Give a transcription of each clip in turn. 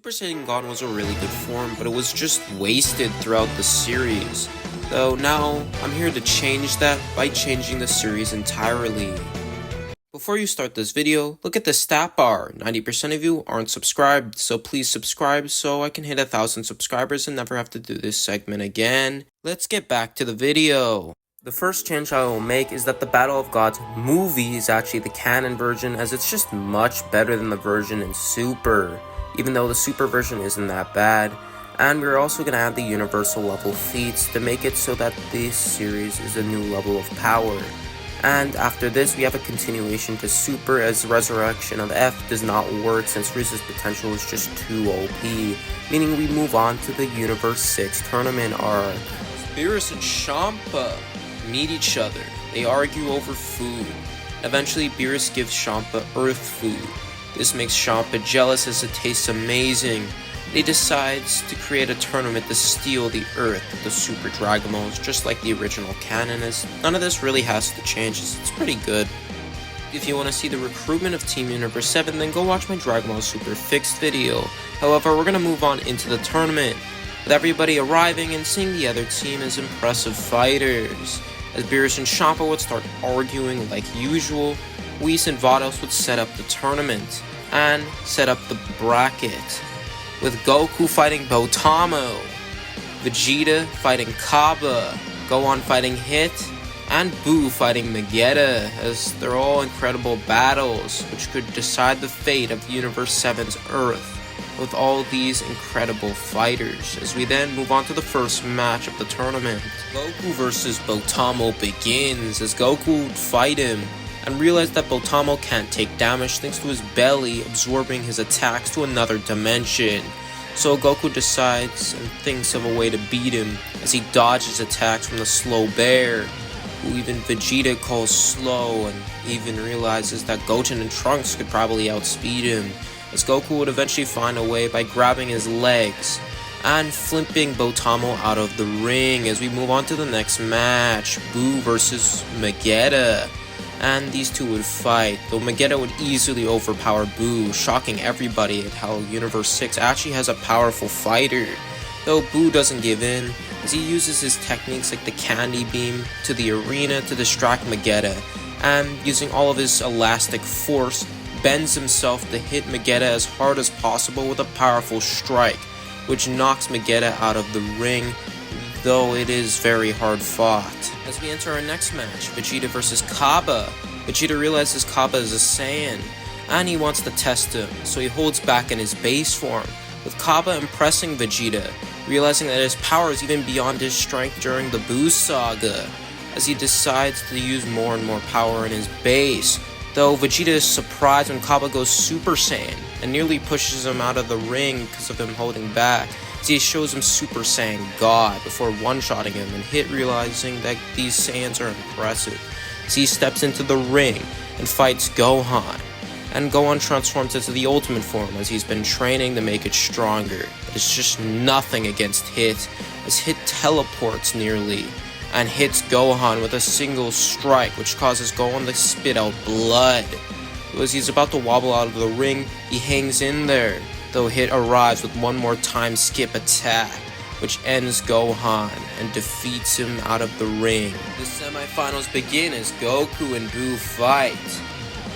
Super Saiyan God was a really good form, but it was just wasted throughout the series. Though now, I'm here to change that by changing the series entirely. Before you start this video, look at the stat bar. 90% of you aren't subscribed, so please subscribe so I can hit 1,000 subscribers and never have to do this segment again. Let's get back to the video. The first change I will make is that the Battle of Gods movie is actually the canon version, as it's just much better than the version in Super, even though the Super version isn't that bad. And we're also going to add the universal level feats to make it so that this series is a new level of power. And after this, we have a continuation to Super, as Resurrection of F does not work since Riz's potential is just too OP, meaning we move on to the Universe 6 tournament arc. Beerus and Champa meet each other. They argue over food. Eventually, Beerus gives Champa Earth food. This makes Champa jealous as it tastes amazing. He decides to create a tournament to steal the Earth with the Super Dragon Balls, just like the original canon is. None of this really has to change, it's pretty good. If you want to see the recruitment of Team Universe 7, then go watch my Dragon Ball Super Fixed video. However, we're going to move on into the tournament, with everybody arriving and seeing the other team as impressive fighters. As Beerus and Champa would start arguing like usual, Whis and Vados would set up the tournament, and set up the bracket, with Goku fighting Bamo, Vegeta fighting Cabba, Gohan fighting Hit, and Boo fighting Vegeta, as they're all incredible battles which could decide the fate of Universe 7's Earth, with all these incredible fighters. As we then move on to the first match of the tournament, Goku versus Bamo begins, as Goku would fight him and realize that Bamo can't take damage thanks to his belly absorbing his attacks to another dimension. So Goku decides and thinks of a way to beat him, as he dodges attacks from the slow bear, who even Vegeta calls slow, and even realizes that Goten and Trunks could probably outspeed him, as Goku would eventually find a way by grabbing his legs and flipping Bamo out of the ring. As we move on to the next match, Boo versus Vegeta. And these two would fight, though Vegeta would easily overpower Boo, shocking everybody at how Universe 6 actually has a powerful fighter. Though Boo doesn't give in, as he uses his techniques like the Candy Beam to the arena to distract Vegeta, and using all of his elastic force, bends himself to hit Vegeta as hard as possible with a powerful strike, which knocks Vegeta out of the ring, though it is very hard fought. As we enter our next match, Vegeta versus Cabba. Vegeta realizes Cabba is a Saiyan, and he wants to test him, so he holds back in his base form, with Cabba impressing Vegeta, realizing that his power is even beyond his strength during the Buu saga, as he decides to use more and more power in his base, though Vegeta is surprised when Cabba goes Super Saiyan, and nearly pushes him out of the ring because of him holding back. He shows him Super Saiyan God before one-shotting him, and Hit realizing that these Saiyans are impressive. As he steps into the ring and fights Gohan, and Gohan transforms into the ultimate form as he's been training to make it stronger, but it's just nothing against Hit, as Hit teleports nearly and hits Gohan with a single strike, which causes Gohan to spit out blood. As he's about to wobble out of the ring, he hangs in there, though Hit arrives with one more time skip attack, which ends Gohan and defeats him out of the ring. The semifinals begin as Goku and Boo fight.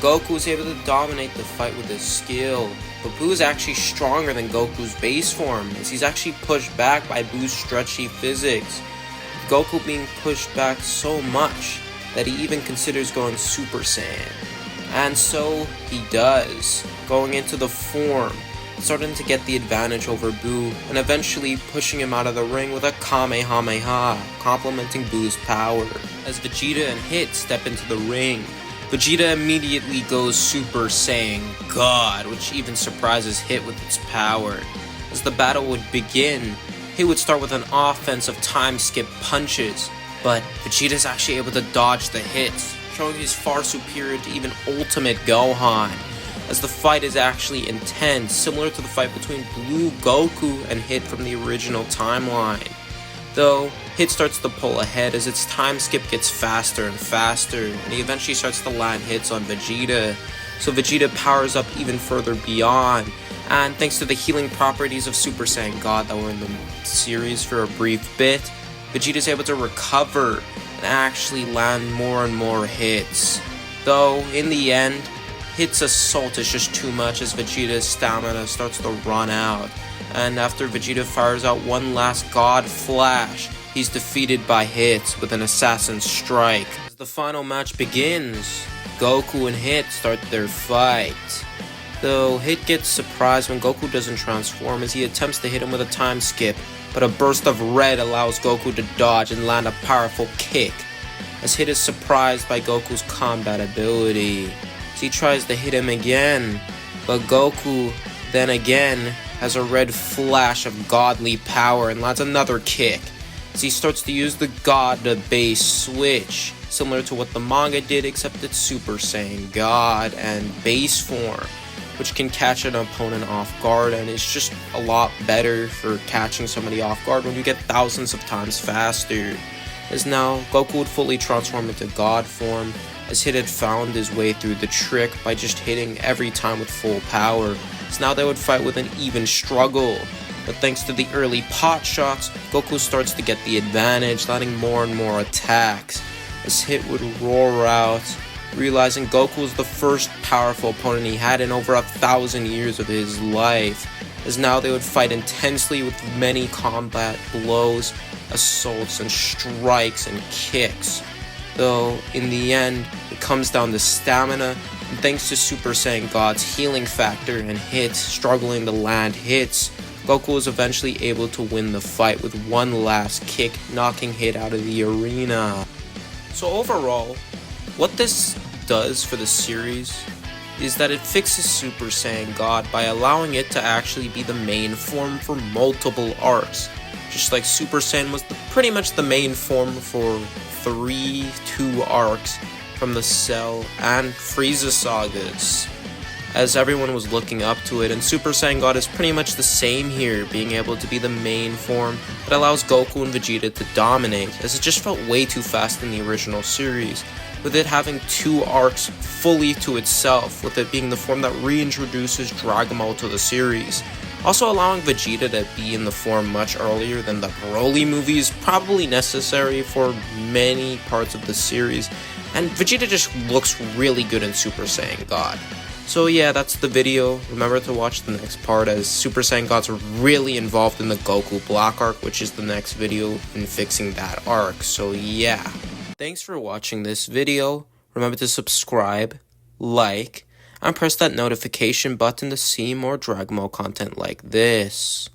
Goku is able to dominate the fight with his skill, but Boo is actually stronger than Goku's base form, as he's actually pushed back by Boo's stretchy physics, with Goku being pushed back so much that he even considers going Super Saiyan. And so he does, going into the form, starting to get the advantage over Boo, and eventually pushing him out of the ring with a Kamehameha, complementing Boo's power. As Vegeta and Hit step into the ring, Vegeta immediately goes Super Saiyan God, which even surprises Hit with its power. As the battle would begin, Hit would start with an offensive time skip punches, but Vegeta is actually able to dodge the hits, showing he's far superior to even Ultimate Gohan, as the fight is actually intense, similar to the fight between Blue Goku and Hit from the original timeline. Though, Hit starts to pull ahead as its time skip gets faster and faster, and he eventually starts to land hits on Vegeta, so Vegeta powers up even further beyond. And thanks to the healing properties of Super Saiyan God that were in the series for a brief bit, Vegeta's able to recover and actually land more and more hits. Though, in the end, Hit's assault is just too much as Vegeta's stamina starts to run out. And after Vegeta fires out one last God Flash, he's defeated by Hit with an assassin strike. As the final match begins, Goku and Hit start their fight. Though Hit gets surprised when Goku doesn't transform as he attempts to hit him with a time skip, but a burst of red allows Goku to dodge and land a powerful kick, as Hit is surprised by Goku's combat ability. As he tries to hit him again, but Goku then again has a red flash of godly power and lands another kick, as he starts to use the God to base switch, similar to what the manga did, except it's Super Saiyan God and base form, which can catch an opponent off guard, and it's just a lot better for catching somebody off guard when you get thousands of times faster. As now, Goku would fully transform into God form, as Hit had found his way through the trick by just hitting every time with full power. So now they would fight with an even struggle, but thanks to the early pot shots, Goku starts to get the advantage, landing more and more attacks, as Hit would roar out, realizing Goku was the first powerful opponent he had in over 1,000 years of his life, as now they would fight intensely with many combat blows, assaults and strikes and kicks. Though in the end, it comes down to stamina, and thanks to Super Saiyan God's healing factor and Hit struggling to land hits, Goku was eventually able to win the fight with one last kick, knocking Hit out of the arena. So overall, what this does for the series is that it fixes Super Saiyan God by allowing it to actually be the main form for multiple arcs, just like Super Saiyan was pretty much the main form for 2 arcs from the Cell and Frieza sagas, as everyone was looking up to it, and Super Saiyan God is pretty much the same here, being able to be the main form that allows Goku and Vegeta to dominate, as it just felt way too fast in the original series, with it having 2 arcs fully to itself, with it being the form that reintroduces Dragon Ball to the series. Also, allowing Vegeta to be in the form much earlier than the Broly movie is probably necessary for many parts of the series, and Vegeta just looks really good in Super Saiyan God. So yeah, that's the video. Remember to watch the next part, as Super Saiyan God's really involved in the Goku Black arc, which is the next video in fixing that arc. So yeah. Thanks for watching this video. Remember to subscribe, like, and press that notification button to see more Dragon Ball content like this.